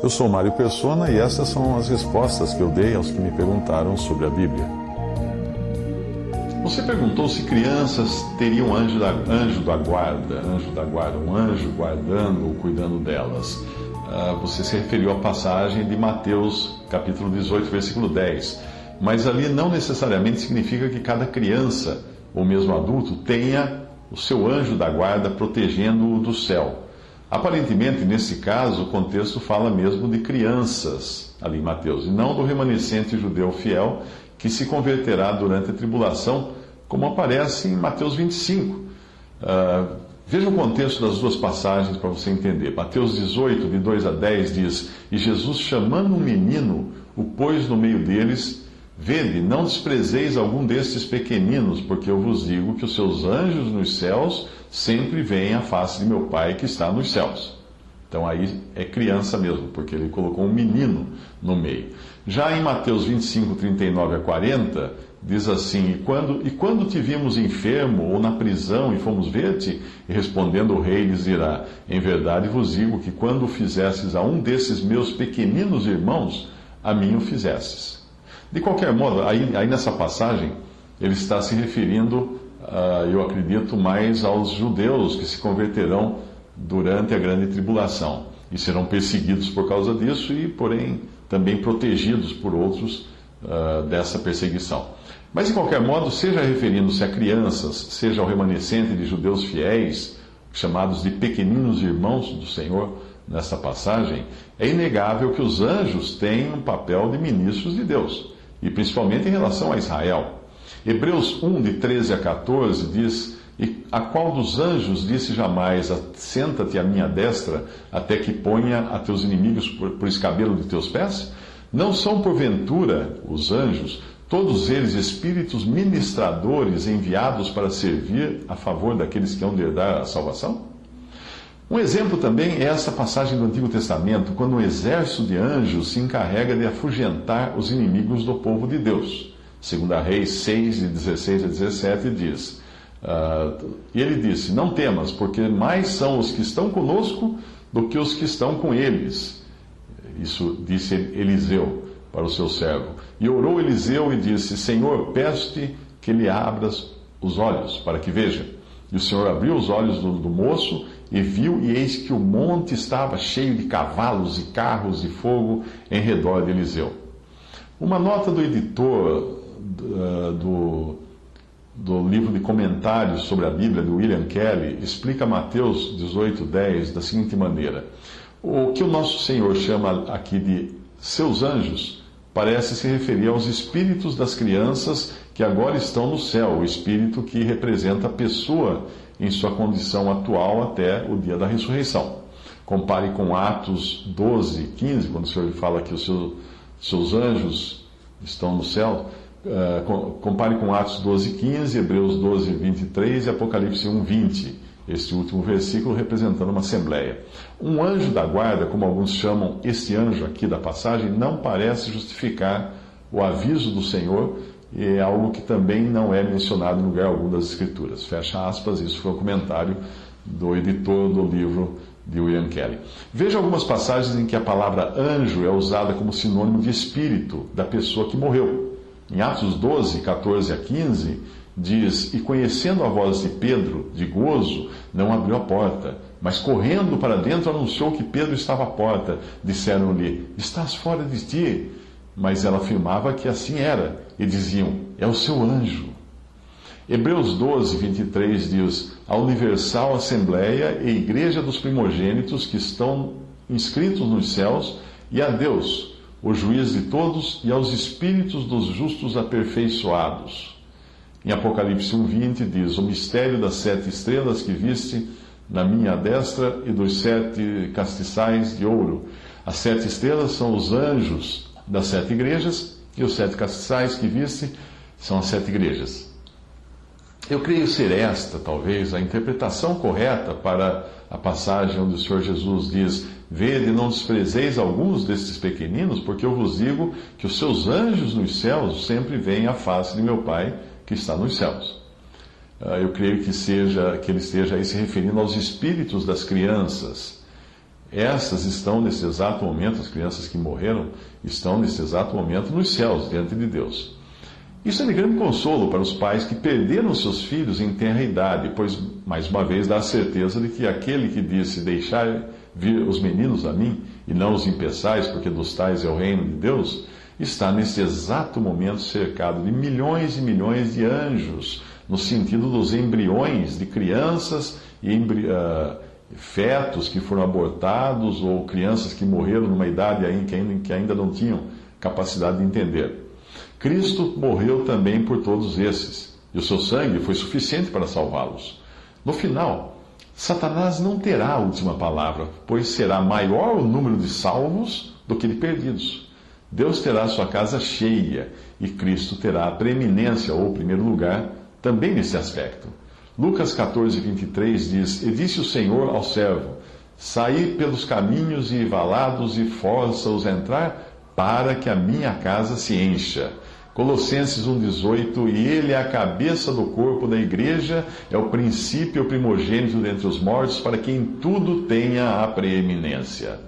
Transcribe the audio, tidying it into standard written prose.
Eu sou Mário Persona e essas são as respostas que eu dei aos que me perguntaram sobre a Bíblia. Você perguntou se crianças teriam anjo da guarda, um anjo guardando ou cuidando delas. Você se referiu à passagem de Mateus, capítulo 18, versículo 10. Mas ali não necessariamente significa que cada criança, ou mesmo adulto, tenha o seu anjo da guarda protegendo-o do céu. Aparentemente, nesse caso, o contexto fala mesmo de crianças, ali em Mateus, e não do remanescente judeu fiel que se converterá durante a tribulação, como aparece em Mateus 25. Veja o contexto das duas passagens para você entender. Mateus 18, de 2 a 10, diz: E Jesus, chamando um menino, o pôs no meio deles. Vede, não desprezeis algum destes pequeninos, porque eu vos digo que os seus anjos nos céus sempre veem a face de meu Pai que está nos céus. Então aí é criança mesmo, porque ele colocou um menino no meio. Já em Mateus 25, 39 a 40, diz assim: E quando te vimos enfermo ou na prisão e fomos ver-te? E respondendo o rei lhes dirá: Em verdade vos digo que quando o fizestes a um desses meus pequeninos irmãos, a mim o fizestes. De qualquer modo, aí nessa passagem, ele está se referindo, eu acredito, mais aos judeus que se converterão durante a grande tribulação e serão perseguidos por causa disso e, porém, também protegidos por outros dessa perseguição. Mas, de qualquer modo, seja referindo-se a crianças, seja ao remanescente de judeus fiéis, chamados de pequeninos irmãos do Senhor, nessa passagem, é inegável que os anjos têm um papel de ministros de Deus, e principalmente em relação a Israel. Hebreus 1, de 13 a 14, diz: E a qual dos anjos disse jamais: Assenta-te à minha destra, até que ponha a teus inimigos por escabelo de teus pés? Não são, porventura, os anjos, todos eles espíritos ministradores enviados para servir a favor daqueles que hão de herdar a salvação? Um exemplo também é essa passagem do Antigo Testamento, quando um exército de anjos se encarrega de afugentar os inimigos do povo de Deus. 2 Reis 6, de 16 a 17, diz: E ele disse: Não temas, porque mais são os que estão conosco do que os que estão com eles. Isso disse Eliseu para o seu servo. E orou Eliseu e disse: Senhor, peço-te que lhe abras os olhos, para que veja. E o Senhor abriu os olhos do moço e viu, e eis que o monte estava cheio de cavalos e carros de fogo em redor de Eliseu. Uma nota do editor do livro de comentários sobre a Bíblia, de William Kelly, explica Mateus 18:10 da seguinte maneira: O que o nosso Senhor chama aqui de seus anjos parece se referir aos espíritos das crianças que agora estão no céu, o espírito que representa a pessoa em sua condição atual até o dia da ressurreição. Compare com Atos 12, 15, quando o Senhor fala que os seus anjos estão no céu. Compare com Atos 12, 15, Hebreus 12, 23 e Apocalipse 1, 20. Este último versículo representando uma assembleia. Um anjo da guarda, como alguns chamam este anjo aqui da passagem, não parece justificar o aviso do Senhor, e é algo que também não é mencionado em lugar algum das Escrituras. Fecha aspas, isso foi um comentário do editor do livro de William Kelly. Veja algumas passagens em que a palavra anjo é usada como sinônimo de espírito da pessoa que morreu. Em Atos 12, 14 a 15, diz: E conhecendo a voz de Pedro, de gozo, não abriu a porta, mas correndo para dentro anunciou que Pedro estava à porta. Disseram-lhe: Estás fora de ti. Mas ela afirmava que assim era, e diziam: É o seu anjo. Hebreus 12, 23 diz: A universal assembleia e igreja dos primogênitos que estão inscritos nos céus, e a Deus, o juiz de todos, e aos espíritos dos justos aperfeiçoados. Em Apocalipse 1:20 diz: O mistério das 7 estrelas que viste na minha destra e dos 7 castiçais de ouro. As 7 estrelas são os anjos das 7 igrejas, e os 7 castiçais que viste são as 7 igrejas. Eu creio ser esta, talvez, a interpretação correta para a passagem onde o Senhor Jesus diz: Vede, não desprezeis alguns destes pequeninos, porque eu vos digo que os seus anjos nos céus sempre veem a face de meu Pai que está nos céus. Eu creio que ele esteja aí se referindo aos espíritos das crianças. Essas estão nesse exato momento, as crianças que morreram, estão nesse exato momento nos céus, diante de Deus. Isso é de grande consolo para os pais que perderam seus filhos em tenra idade, pois, mais uma vez, dá a certeza de que aquele que disse: deixai vir os meninos a mim, e não os impeçais, porque dos tais é o reino de Deus, está nesse exato momento cercado de milhões e milhões de anjos, no sentido dos embriões de crianças e fetos que foram abortados, ou crianças que morreram numa idade que ainda não tinham capacidade de entender. Cristo morreu também por todos esses, e o seu sangue foi suficiente para salvá-los. No final, Satanás não terá a última palavra, pois será maior o número de salvos do que de perdidos. Deus terá sua casa cheia, e Cristo terá a preeminência, ou primeiro lugar, também nesse aspecto. Lucas 14, 23 diz: E disse o Senhor ao servo: Saí pelos caminhos e valados e força-os a entrar, para que a minha casa se encha. Colossenses 1,18: E ele é a cabeça do corpo da igreja, é o princípio e o primogênito dentre os mortos, para que em tudo tenha a preeminência.